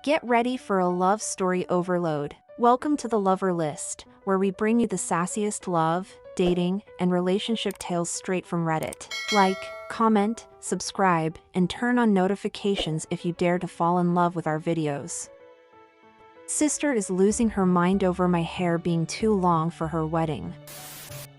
Get ready for a love story overload. Welcome to the Lover List, where we bring you the sassiest love, dating, and relationship tales straight from Reddit. Like, comment, subscribe, and turn on notifications if you dare to fall in love with our videos. Sister is losing her mind over my hair being too long for her wedding.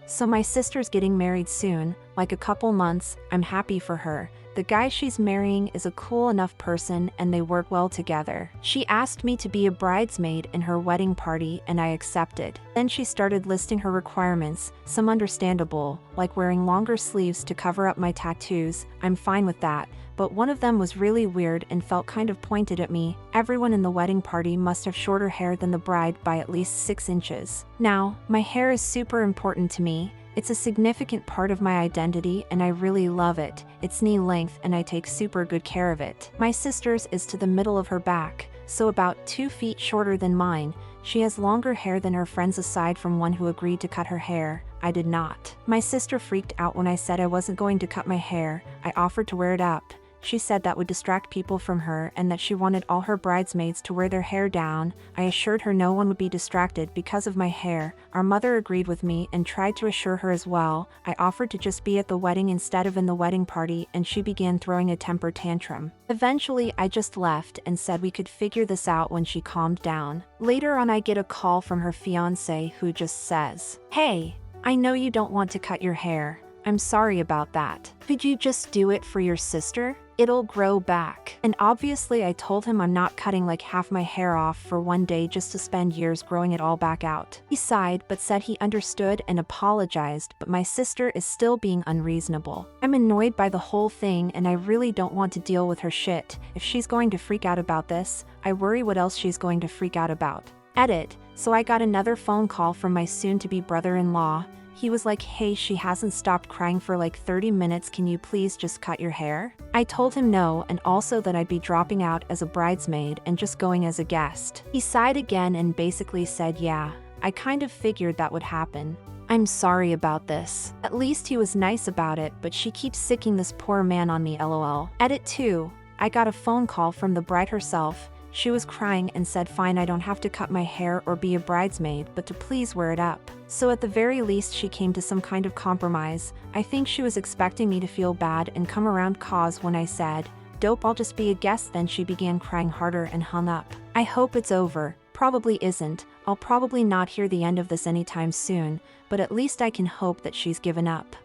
So my sister's getting married soon, like a couple months. I'm happy for her. The guy she's marrying is a cool enough person and they work well together. She asked me to be a bridesmaid in her wedding party and I accepted. Then she started listing her requirements, some understandable, like wearing longer sleeves to cover up my tattoos. I'm fine with that, but one of them was really weird and felt kind of pointed at me. Everyone in the wedding party must have shorter hair than the bride by at least 6 inches. Now, my hair is super important to me. It's a significant part of my identity and I really love it. It's knee length and I take super good care of it. My sister's is to the middle of her back, so about 2 feet shorter than mine. She has longer hair than her friends aside from one who agreed to cut her hair. I did not. My sister freaked out when I said I wasn't going to cut my hair. I offered to wear it up. She said that would distract people from her and that she wanted all her bridesmaids to wear their hair down. I assured her no one would be distracted because of my hair. Our mother agreed with me and tried to assure her as well. I offered to just be at the wedding instead of in the wedding party and she began throwing a temper tantrum. Eventually, I just left and said we could figure this out when she calmed down. Later on, I get a call from her fiancé who just says, "Hey, I know you don't want to cut your hair. I'm sorry about that. Could you just do it for your sister? It'll grow back." And obviously I told him I'm not cutting like half my hair off for one day just to spend years growing it all back out. He sighed but said he understood and apologized, but my sister is still being unreasonable. I'm annoyed by the whole thing and I really don't want to deal with her shit. If she's going to freak out about this, I worry what else she's going to freak out about. Edit. So I got another phone call from my soon-to-be brother-in-law. He was like, "Hey, she hasn't stopped crying for like 30 minutes, can you please just cut your hair?" I told him no and also that I'd be dropping out as a bridesmaid and just going as a guest. He sighed again and basically said, "Yeah, I kind of figured that would happen. I'm sorry about this." At least he was nice about it, but she keeps sicking this poor man on me, lol. Edit 2. I got a phone call from the bride herself. She was crying and said fine, I don't have to cut my hair or be a bridesmaid, but to please wear it up. So at the very least she came to some kind of compromise. I think she was expecting me to feel bad and come around cause when I said, "Dope, I'll just be a guest," then she began crying harder and hung up. I hope it's over. Probably isn't. I'll probably not hear the end of this anytime soon, but at least I can hope that she's given up.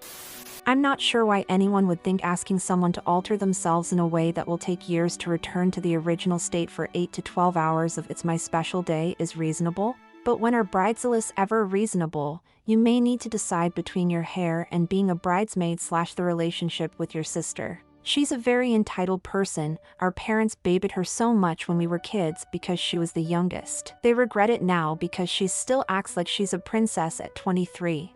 I'm not sure why anyone would think asking someone to alter themselves in a way that will take years to return to the original state for 8 to 12 hours of "it's my special day" is reasonable. But when are Bridezillas ever reasonable? You may need to decide between your hair and being a bridesmaid / the relationship with your sister. She's a very entitled person. Our parents babied her so much when we were kids because she was the youngest. They regret it now because she still acts like she's a princess at 23.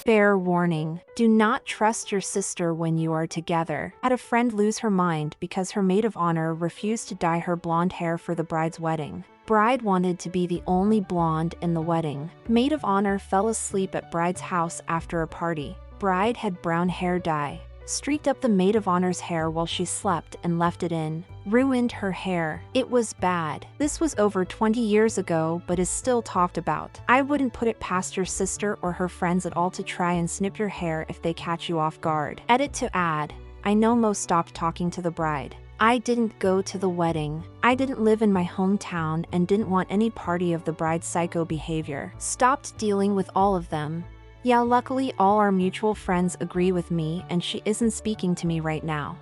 Fair warning. Do not trust your sister when you are together. Had a friend lose her mind because her maid of honor refused to dye her blonde hair for the bride's wedding. Bride wanted to be the only blonde in the wedding. Maid of honor fell asleep at bride's house after a party. Bride had brown hair dye. Streaked up the maid of honor's hair while she slept and left it in. Ruined her hair. It was bad. This was over 20 years ago but is still talked about. I wouldn't put it past your sister or her friends at all to try and snip your hair if they catch you off guard. Edit to add. I know Mo stopped talking to the bride. I didn't go to the wedding. I didn't live in my hometown and didn't want any party of the bride's psycho behavior. Stopped dealing with all of them. Yeah, luckily all our mutual friends agree with me and she isn't speaking to me right now.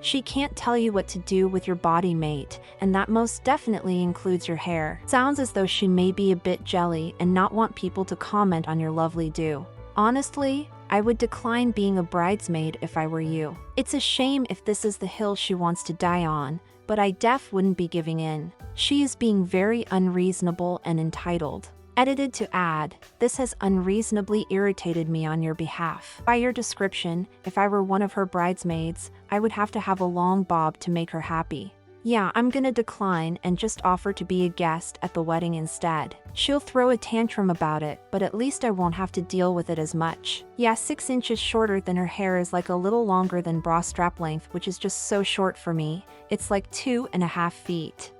She can't tell you what to do with your body, mate, and that most definitely includes your hair. Sounds as though she may be a bit jelly and not want people to comment on your lovely do. Honestly, I would decline being a bridesmaid if I were you. It's a shame if this is the hill she wants to die on, but I wouldn't be giving in. She is being very unreasonable and entitled. Edited to add, this has unreasonably irritated me on your behalf. By your description, if I were one of her bridesmaids, I would have to have a long bob to make her happy. Yeah, I'm gonna decline and just offer to be a guest at the wedding instead. She'll throw a tantrum about it, but at least I won't have to deal with it as much. Yeah, 6 inches shorter than her hair is like a little longer than bra strap length, which is just so short for me. It's like 2.5 feet.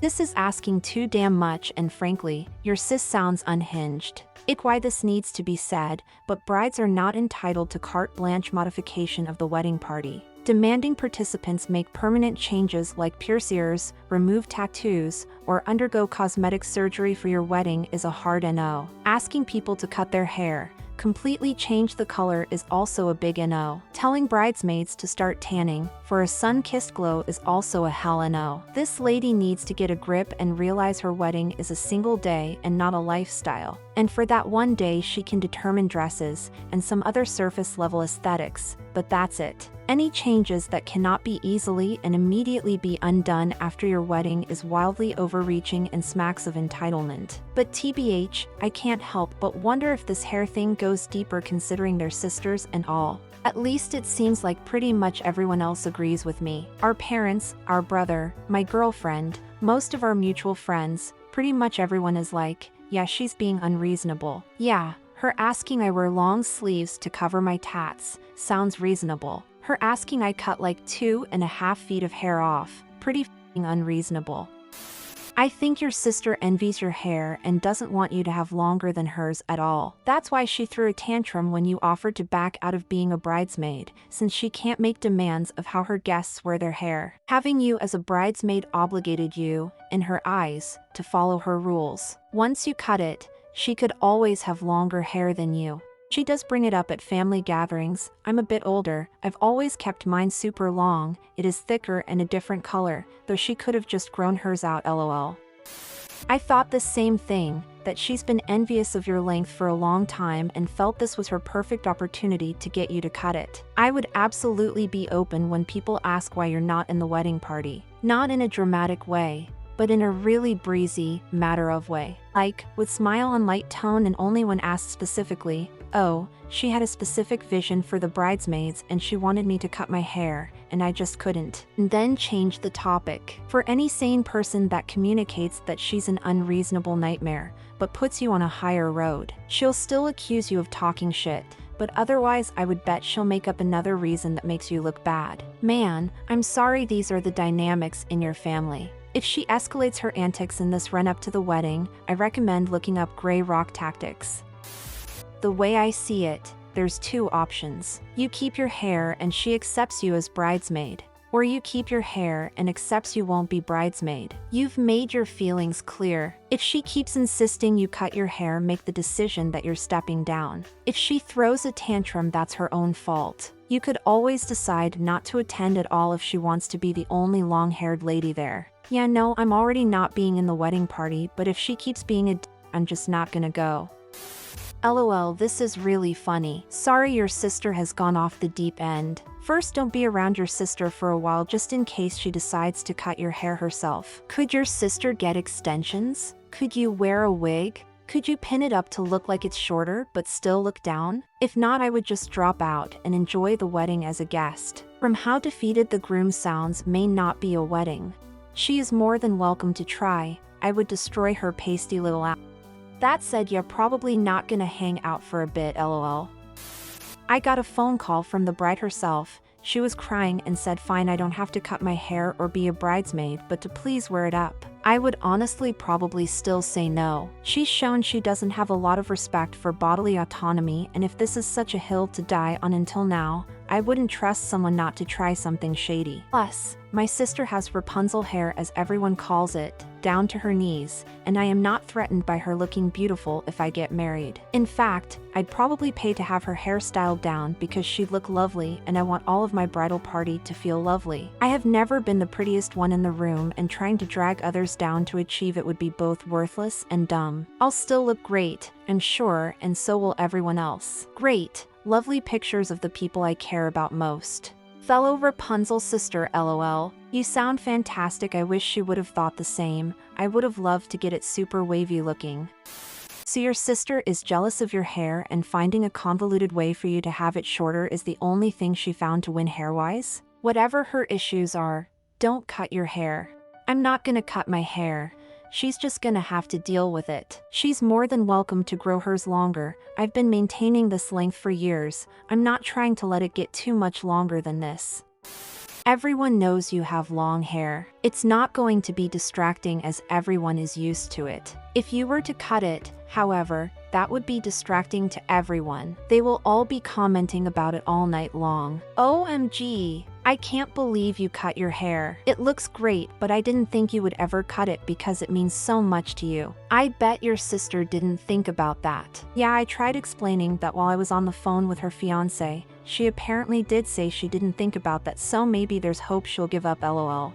This is asking too damn much, and frankly, your sis sounds unhinged. Why this needs to be said, but brides are not entitled to carte blanche modification of the wedding party. Demanding participants make permanent changes like pierce ears, remove tattoos, or undergo cosmetic surgery for your wedding is a hard no. Asking people to cut their hair, completely change the color is also a big no. Telling bridesmaids to start tanning for a sun-kissed glow is also a hell no. This lady needs to get a grip and realize her wedding is a single day and not a lifestyle. And for that one day she can determine dresses and some other surface-level aesthetics, but that's it. Any changes that cannot be easily and immediately be undone after your wedding is wildly overreaching and smacks of entitlement. But TBH, I can't help but wonder if this hair thing goes deeper considering they're sisters and all. At least it seems like pretty much everyone else agrees with me. Our parents, our brother, my girlfriend, most of our mutual friends, pretty much everyone is like, yeah, she's being unreasonable. Yeah, her asking I wear long sleeves to cover my tats sounds reasonable. Her asking I cut like 2.5 feet of hair off, pretty f***ing unreasonable. I think your sister envies your hair and doesn't want you to have longer than hers at all. That's why she threw a tantrum when you offered to back out of being a bridesmaid, since she can't make demands of how her guests wear their hair. Having you as a bridesmaid obligated you, in her eyes, to follow her rules. Once you cut it, she could always have longer hair than you. She does bring it up at family gatherings. I'm a bit older, I've always kept mine super long, it is thicker and a different color, though she could have just grown hers out lol. I thought the same thing, that she's been envious of your length for a long time and felt this was her perfect opportunity to get you to cut it. I would absolutely be open when people ask why you're not in the wedding party. Not in a dramatic way, but in a really breezy, matter-of way. Like, with smile on light tone and only when asked specifically, oh, she had a specific vision for the bridesmaids and she wanted me to cut my hair, and I just couldn't. And then change the topic. For any sane person that communicates that she's an unreasonable nightmare, but puts you on a higher road, she'll still accuse you of talking shit. But otherwise I would bet she'll make up another reason that makes you look bad. Man, I'm sorry these are the dynamics in your family. If she escalates her antics in this run-up to the wedding, I recommend looking up gray rock tactics. The way I see it, there's two options. You keep your hair and she accepts you as bridesmaid. Or you keep your hair and accepts you won't be bridesmaid. You've made your feelings clear. If she keeps insisting you cut your hair, make the decision that you're stepping down. If she throws a tantrum, that's her own fault. You could always decide not to attend at all if she wants to be the only long-haired lady there. Yeah, no, I'm already not being in the wedding party, but if she keeps being a d***, I'm just not gonna go. LOL, this is really funny. Sorry your sister has gone off the deep end. First, don't be around your sister for a while just in case she decides to cut your hair herself. Could your sister get extensions? Could you wear a wig? Could you pin it up to look like it's shorter but still look down? If not, I would just drop out and enjoy the wedding as a guest. From how defeated the groom sounds, may not be a wedding. She is more than welcome to try. I would destroy her pasty little ass. That said, you're probably not gonna hang out for a bit lol. I got a phone call from the bride herself. She was crying and said fine, I don't have to cut my hair or be a bridesmaid, but to please wear it up. I would honestly probably still say no. She's shown she doesn't have a lot of respect for bodily autonomy, and if this is such a hill to die on until now, I wouldn't trust someone not to try something shady. Plus, my sister has Rapunzel hair, as everyone calls it, down to her knees, and I am not threatened by her looking beautiful if I get married. In fact, I'd probably pay to have her hair styled down because she'd look lovely, and I want all of my bridal party to feel lovely. I have never been the prettiest one in the room, and trying to drag others down to achieve it would be both worthless and dumb. I'll still look great, I'm sure, and so will everyone else. Great, lovely pictures of the people I care about most. Fellow Rapunzel sister lol. You sound fantastic. I wish she would have thought the same. I would have loved to get it super wavy looking. So your sister is jealous of your hair and finding a convoluted way for you to have it shorter is the only thing she found to win hair-wise? Whatever her issues are, don't cut your hair. I'm not gonna cut my hair. She's just gonna have to deal with it. She's more than welcome to grow hers longer. I've been maintaining this length for years. I'm not trying to let it get too much longer than this. Everyone knows you have long hair. It's not going to be distracting as everyone is used to it. If you were to cut it, however, that would be distracting to everyone. They will all be commenting about it all night long. OMG, I can't believe you cut your hair. It looks great, but I didn't think you would ever cut it because it means so much to you. I bet your sister didn't think about that. Yeah, I tried explaining that while I was on the phone with her fiance. She apparently did say she didn't think about that, so maybe there's hope she'll give up, lol.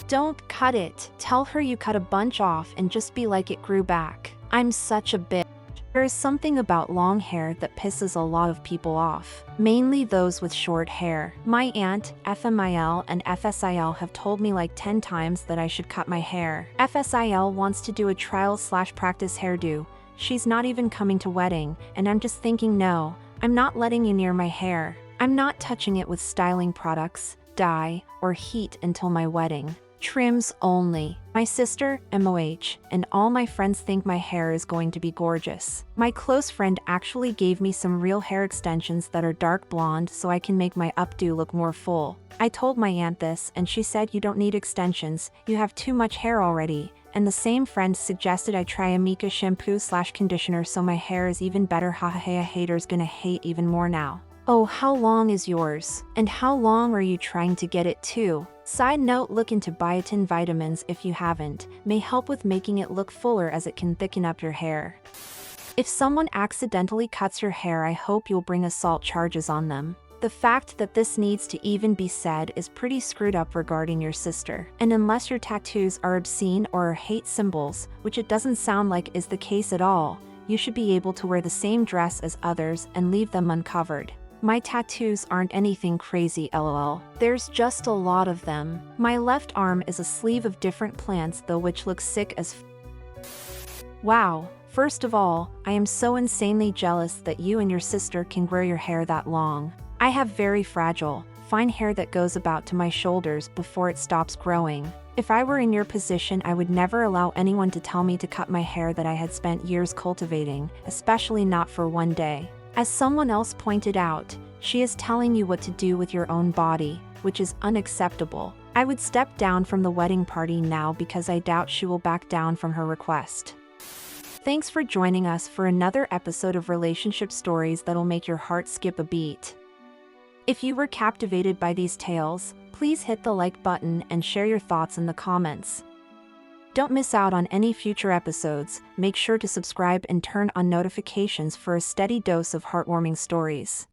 Don't cut it. Tell her you cut a bunch off and just be like it grew back. I'm such a bitch. There is something about long hair that pisses a lot of people off, mainly those with short hair. My aunt, FMIL and FSIL have told me like 10 times that I should cut my hair. FSIL wants to do a trial/practice hairdo. She's not even coming to wedding, and I'm just thinking, no, I'm not letting you near my hair. I'm not touching it with styling products, dye, or heat until my wedding. Trims only. My sister, MOH, and all my friends think my hair is going to be gorgeous. My close friend actually gave me some real hair extensions that are dark blonde so I can make my updo look more full. I told my aunt this and she said you don't need extensions, you have too much hair already. And the same friend suggested I try a Mika shampoo/conditioner so my hair is even better. Hahaha, haters gonna hate even more now. Oh, how long is yours? And how long are you trying to get it to? Side note, look into biotin vitamins if you haven't. May help with making it look fuller as it can thicken up your hair. If someone accidentally cuts your hair, I hope you'll bring assault charges on them. The fact that this needs to even be said is pretty screwed up regarding your sister. And unless your tattoos are obscene or are hate symbols, which it doesn't sound like is the case at all, you should be able to wear the same dress as others and leave them uncovered. My tattoos aren't anything crazy, lol. There's just a lot of them. My left arm is a sleeve of different plants though, which looks sick as Wow. First of all, I am so insanely jealous that you and your sister can grow your hair that long. I have very fragile, fine hair that goes about to my shoulders before it stops growing. If I were in your position, I would never allow anyone to tell me to cut my hair that I had spent years cultivating, especially not for one day. As someone else pointed out, she is telling you what to do with your own body, which is unacceptable. I would step down from the wedding party now because I doubt she will back down from her request. Thanks for joining us for another episode of relationship stories that'll make your heart skip a beat. If you were captivated by these tales, please hit the like button and share your thoughts in the comments. Don't miss out on any future episodes. Make sure to subscribe and turn on notifications for a steady dose of heartwarming stories.